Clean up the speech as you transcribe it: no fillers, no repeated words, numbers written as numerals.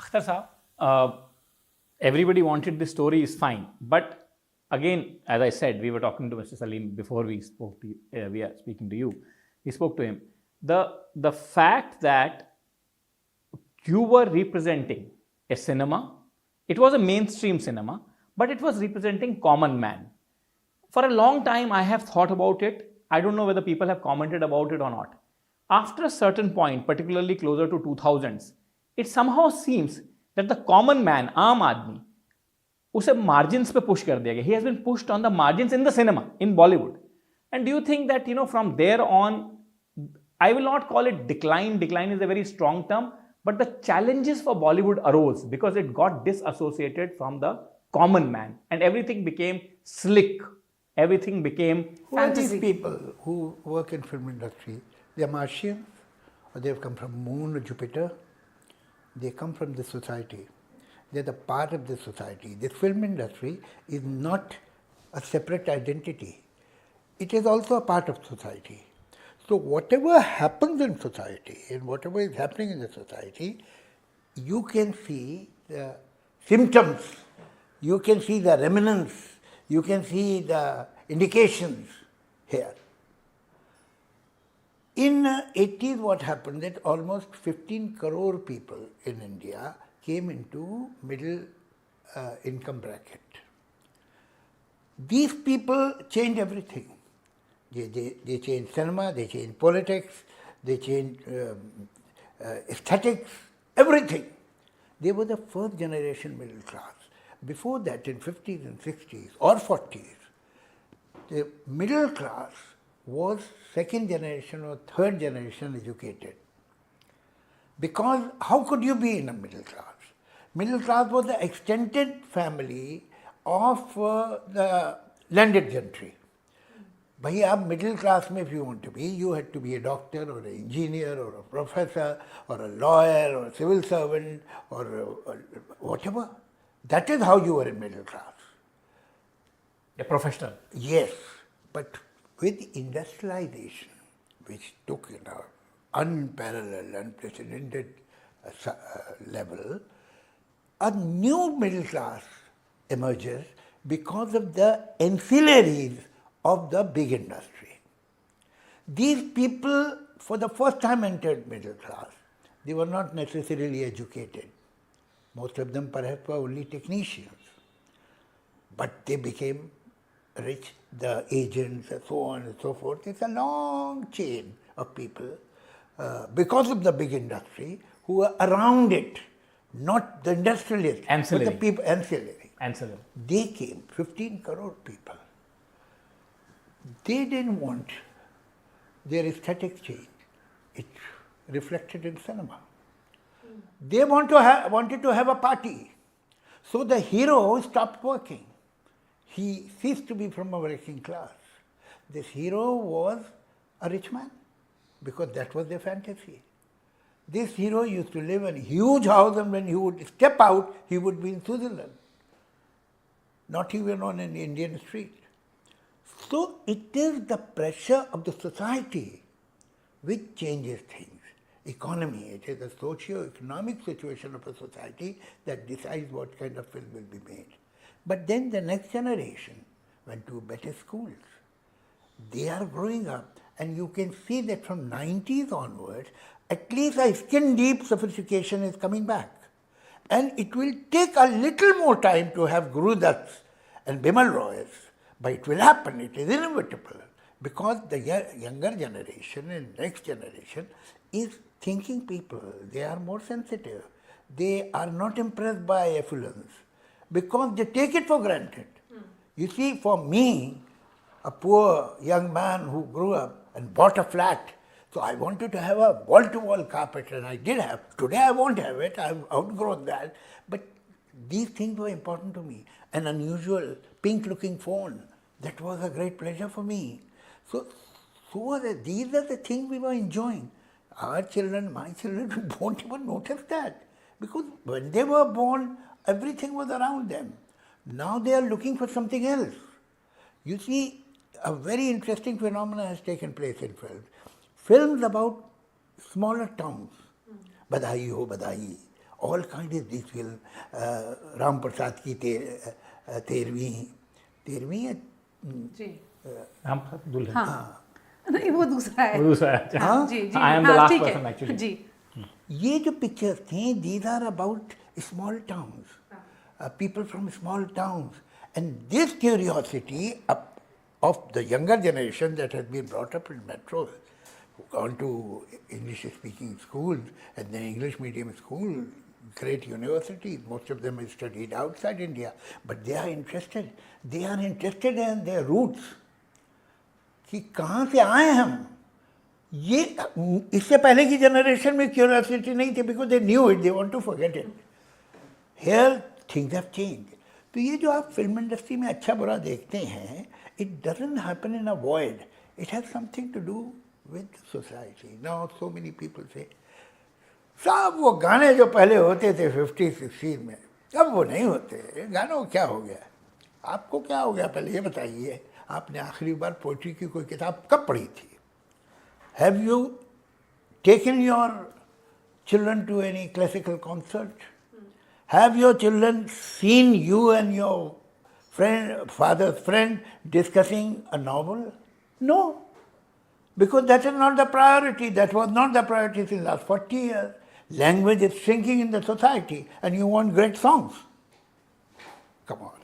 Akhtar Saab, everybody wanted this story is fine. But again, as I said, we were talking to Mr. Salim before we spoke to you, we are speaking to you. We spoke to him. The fact that you were representing a cinema, it was a mainstream cinema, but it was representing common man. For a long time, I have thought about it. I don't know whether people have commented about it or not. After a certain point, particularly closer to 2000s, it somehow seems that the common man, आम आदमी, उसे margins पे push कर दिया गया. He has been pushed on the margins in the cinema, in Bollywood. And do you think that, from there on, I will not call it decline. Decline is a very strong term, but the challenges for Bollywood arose because it got disassociated from the common man and everything became slick. Everything became Who are fantasy. these people who work in film industry? They are Martians, or they have come from Moon or Jupiter. They come from this society. They are the part of this society. This film industry is not a separate identity. It is also a part of society. So whatever happens in society and whatever is happening in the society, you can see the symptoms, you can see the remnants, you can see the indications here. In 80s, what happened that almost 15 crore people in India came into middle income bracket. These people changed everything. They changed cinema, they changed politics, they changed aesthetics, everything. They were the first generation middle class. Before that, in 50s and 60s or 40s, the middle class was second generation or third generation educated. Because how could you be in a middle class? Middle class was the extended family of the landed gentry. Bhai, ab middle class mein if you want to be, you had to be a doctor or an engineer or a professor or a lawyer or a civil servant or whatever. That is how you were in middle class. A professional. Yes, but with industrialization, which took unparalleled, unprecedented level, a new middle class emerges because of the ancillaries of the big industry. These people, for the first time, entered middle class. They were not necessarily educated. Most of them perhaps were only technicians. But they became rich, the agents and so on and so forth. It's a long chain of people because of the big industry who were around it, not the industrialists, Ancillary. but the people ancillary. Ancillary. They came, 15 crore people. They didn't want their aesthetic change. It reflected in cinema. They wanted to have a party. So the hero stopped working. He ceased to be from a working class. This hero was a rich man because that was their fantasy. This hero used to live in a huge house, and when he would step out, he would be in Switzerland, not even on an Indian street. So it is the pressure of the society which changes things. Economy, it is the socio-economic situation of a society that decides what kind of film will be made. But then the next generation went to better schools. They are growing up, and you can see that from 90s onwards, at least a skin-deep sophistication is coming back. And it will take a little more time to have Guru Datts and Bimal Roys, but it will happen, it is inevitable. Because the younger generation and next generation is thinking people, they are more sensitive. They are not impressed by affluence because they take it for granted. You see, for me, a poor young man who grew up and bought a flat, so I wanted to have a wall-to-wall carpet, and I did have. Today I won't have it, I've outgrown that, but these things were important to me. An unusual pink-looking phone, that was a great pleasure for me. So these are the things we were enjoying. Our children, my children, won't even notice that. Because when they were born, everything was around them. Now they are looking for something else. You see, a very interesting phenomenon has taken place in films. Films about smaller towns, Badai ho Badai, all kinds of these films. Ram Prasad ki तेरहवीं जी हम दुल्हन हाँ नहीं वो दूसरा है वो दूसरा है अच्छा। हाँ? जी जी I am the हाँ, last ठीक है, person actually. जी ये जो pictures थी, these are about small towns, people from small towns, and this curiosity of the younger generation that has been brought up in metros, gone to English-speaking schools and then English medium school, great universities. Most of them have studied outside India, but they are interested. They are interested in their roots. कि कहाँ से आए हम. ये इससे पहले की generation में क्यूरियोसिटी नहीं थी, because they knew it, they want to forget it. Here things have change. तो ये जो आप फिल्म इंडस्ट्री में अच्छा बुरा देखते हैं, it doesn't happen in a void, it has something to do with society. Now so many people say सब वो गाने जो पहले होते थे 50-60 में, अब वो नहीं होते. गानों को क्या हो गया? आपको क्या हो गया पहले ये बताइए. आपने आखिरी बार पोइट्री की कोई किताब कब पढ़ी थी? Have you taken your children to any classical concert? Have your children seen you and your friend, father's friend discussing a novel? No, because that is not the priority. That was not the priority in the last 40 years. Language is shrinking in the society and you want great songs. Come on.